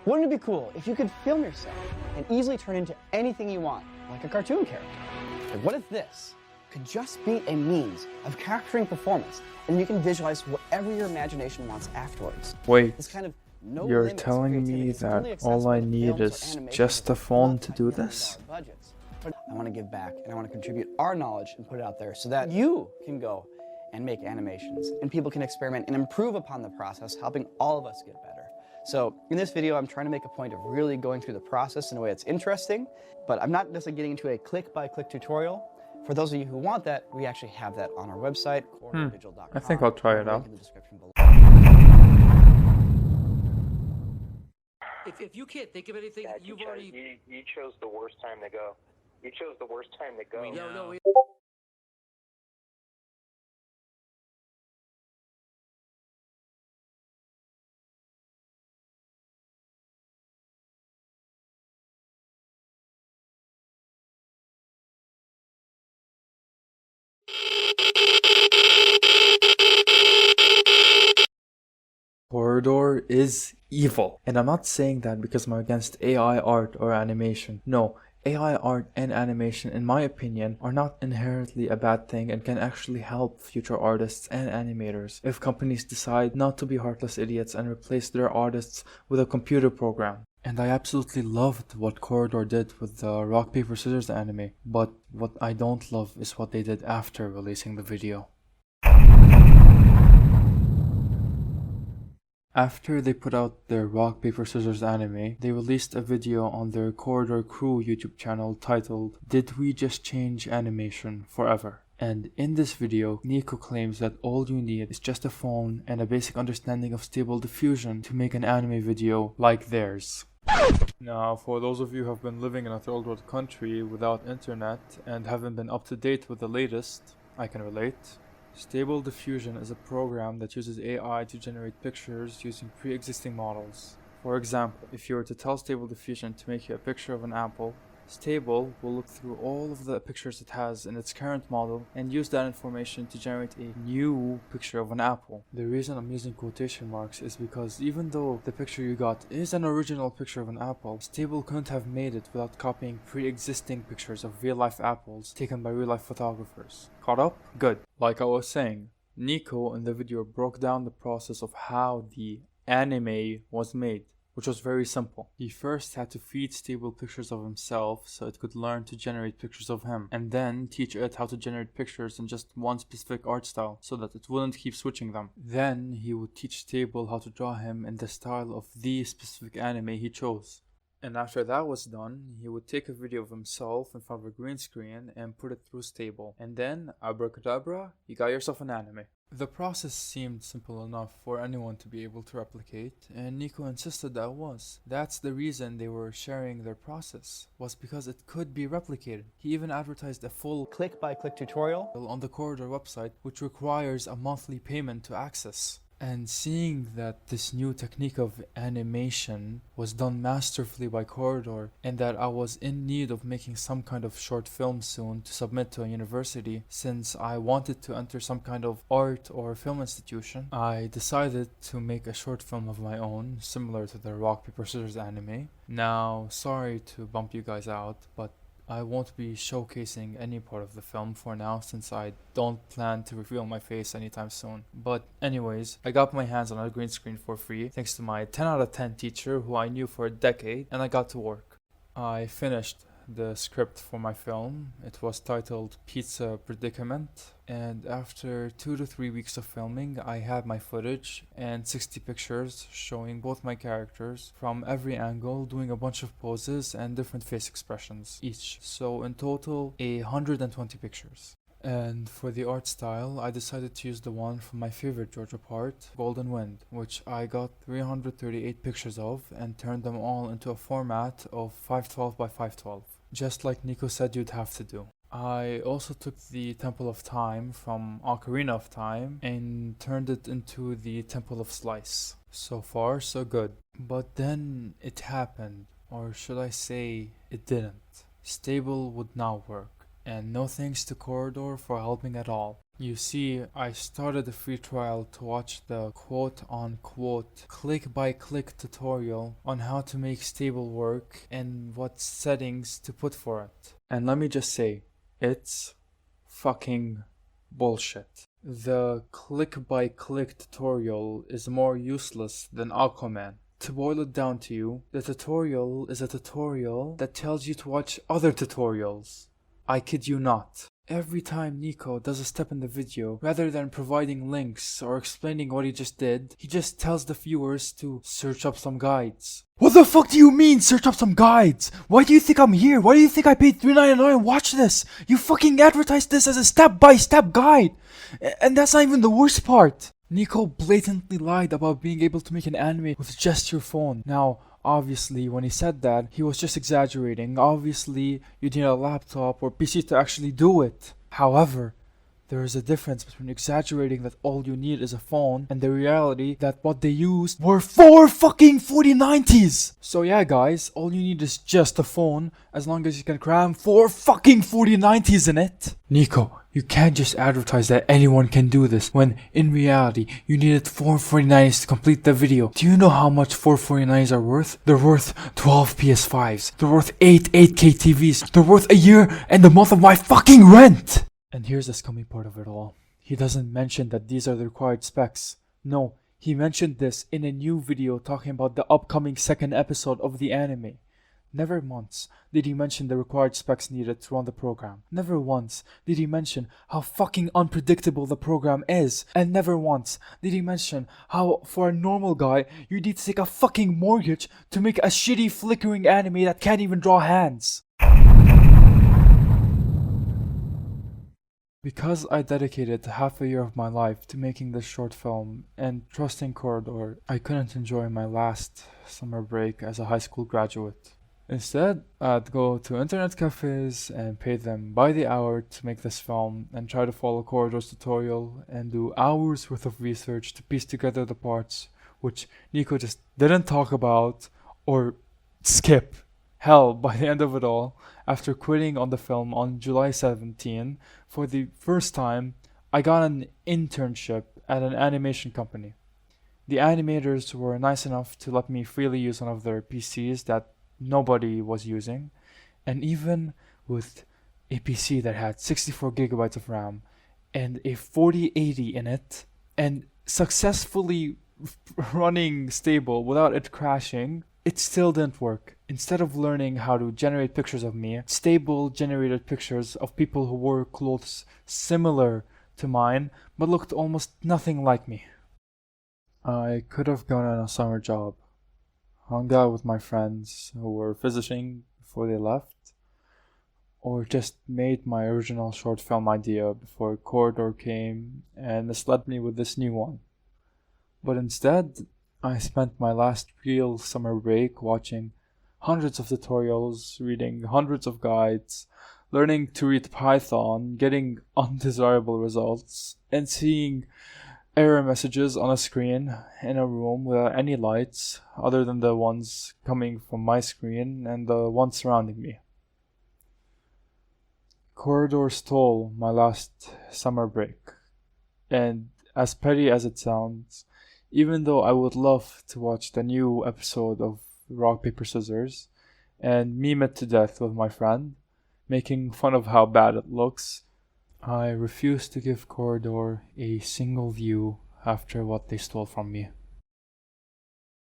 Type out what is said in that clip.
Wouldn't it be cool if you could film yourself and easily turn into anything you want, like a cartoon character? Like, what if this could just be a means of capturing performance, and you can visualize whatever your imagination wants afterwards? Wait, This kind of no you're limits telling me that all I need is just a phone to do this? But I want to give back, and I want to contribute our knowledge and put it out there so that you can go and make animations, and people can experiment and improve upon the process, helping all of us get better. So in this video, I'm trying to make a point of really going through the process in a way that's interesting, but I'm not necessarily getting into a click-by-click tutorial. For those of you who want that, we actually have that on our website, corridorcrew.com. I think I'll try it out. In the description below. If you can't think of anything, Yeah, you've already... You chose the worst time to go. You chose the worst time to go. No, Corridor is evil. And I'm not saying that because I'm against AI art or animation. No, AI art and animation, in my opinion, are not inherently a bad thing and can actually help future artists and animators if companies decide not to be heartless idiots and replace their artists with a computer program. And I absolutely loved what Corridor did with the rock, paper, scissors anime, but what I don't love is what they did after releasing the video. After they put out their rock, paper, scissors anime, they released a video on their corridorcrew YouTube channel titled "Did We Just Change Animation Forever?" And in this video, Nico claims that all you need is just a phone and a basic understanding of stable diffusion to make an anime video like theirs. Now, for those of you who have been living in a third world country without internet and haven't been up to date with the latest, I can relate. Stable Diffusion is a program that uses AI to generate pictures using pre-existing models. For example, if you were to tell Stable Diffusion to make you a picture of an apple, Stable will look through all of the pictures it has in its current model and use that information to generate a new picture of an apple. The reason I'm using quotation marks is because even though the picture you got is an original picture of an apple, Stable couldn't have made it without copying pre-existing pictures of real-life apples taken by real-life photographers. Caught up? Good. Like I was saying, Nico in the video broke down the process of how the anime was made, which was very simple. He first had to feed Stable pictures of himself so it could learn to generate pictures of him, and then teach it how to generate pictures in just one specific art style so that it wouldn't keep switching them. Then he would teach Stable how to draw him in the style of the specific anime he chose. And after that was done, he would take a video of himself in front of a green screen and put it through Stable. And then, abracadabra, you got yourself an anime. The process seemed simple enough for anyone to be able to replicate, and Nico insisted that it was. That's the reason they were sharing their process, was because it could be replicated. He even advertised a full Click-by-click tutorial on the Corridor website, which requires a monthly payment to access. And seeing that this new technique of animation was done masterfully by Corridor, and that I was in need of making some kind of short film soon to submit to a university, since I wanted to enter some kind of art or film institution, I decided to make a short film of my own, similar to the rock, paper, scissors anime. Now, sorry to bump you guys out, but I won't be showcasing any part of the film for now since I don't plan to reveal my face anytime soon. But anyways, I got my hands on a green screen for free thanks to my 10 out of 10 teacher who I knew for a decade, and I got to work. I finished the script for my film. It was titled Pizza Predicament, and after 2 to 3 weeks of filming, I had my footage and 60 pictures showing both my characters from every angle, doing a bunch of poses and different face expressions each. So in total, 120 pictures. And for the art style, I decided to use the one from my favorite JoJo part, Golden Wind, which I got 338 pictures of and turned them all into a format of 512 by 512, just like Nico said you'd have to do. I also took the Temple of Time from Ocarina of Time and turned it into the Temple of Slice. So far, so good. But then it happened, or should I say, it didn't. Stable would not work. And no thanks to Corridor for helping at all. You see, I started a free trial to watch the quote-unquote click-by-click tutorial on how to make stable work and what settings to put for it. And let me just say, it's fucking bullshit. The click-by-click tutorial is more useless than Aquaman. To boil it down to you, the tutorial is a tutorial that tells you to watch other tutorials. I kid you not. Every time Nico does a step in the video, rather than providing links or explaining what he just did, he just tells the viewers to search up some guides. What the fuck do you mean, search up some guides? Why do you think I'm here? Why do you think I paid $3.99? Watch this! You fucking advertised this as a step-by-step guide! And that's not even the worst part! Nico blatantly lied about being able to make an anime with just your phone. Now, obviously, when he said that, he was just exaggerating. Obviously, you need a laptop or PC to actually do it. However, there is a difference between exaggerating that all you need is a phone and the reality that what they used were 4 fucking 4090s! So yeah guys, all you need is just a phone as long as you can cram 4 fucking 4090s in it. Nico, you can't just advertise that anyone can do this when in reality you needed 4 4090s to complete the video. Do you know how much 4 4090s are worth? They're worth 12 PS5s. They're worth 8 8K TVs. They're worth a year and a month of my fucking rent! And here's the scummy part of it all. He doesn't mention that these are the required specs. No, he mentioned this in a new video talking about the upcoming second episode of the anime. Never once did he mention the required specs needed to run the program. Never once did he mention how fucking unpredictable the program is. And never once did he mention how for a normal guy you need to take a fucking mortgage to make a shitty flickering anime that can't even draw hands. Because I dedicated half a year of my life to making this short film and trusting Corridor, I couldn't enjoy my last summer break as a high school graduate. Instead, I'd go to internet cafes and pay them by the hour to make this film and try to follow Corridor's tutorial and do hours worth of research to piece together the parts which Nico just didn't talk about or skip. Hell, by the end of it all, after quitting on the film on July 17, for the first time, I got an internship at an animation company. The animators were nice enough to let me freely use one of their PCs that nobody was using, and even with a PC that had 64 gigabytes of RAM and a 4080 in it, and successfully running stable without it crashing, it still didn't work. Instead of learning how to generate pictures of me, Stable generated pictures of people who wore clothes similar to mine, but looked almost nothing like me. I could have gone on a summer job, hung out with my friends who were visiting before they left, or just made my original short film idea before Corridor came and misled me with this new one. But instead, I spent my last real summer break watching hundreds of tutorials, reading hundreds of guides, learning to read Python, getting undesirable results, and seeing error messages on a screen in a room without any lights other than the ones coming from my screen and the ones surrounding me. Corridor stole my last summer break, and as petty as it sounds, even though I would love to watch the new episode of Rock, Paper, Scissors and meme it to death with my friend, making fun of how bad it looks, I refuse to give Corridor a single view after what they stole from me.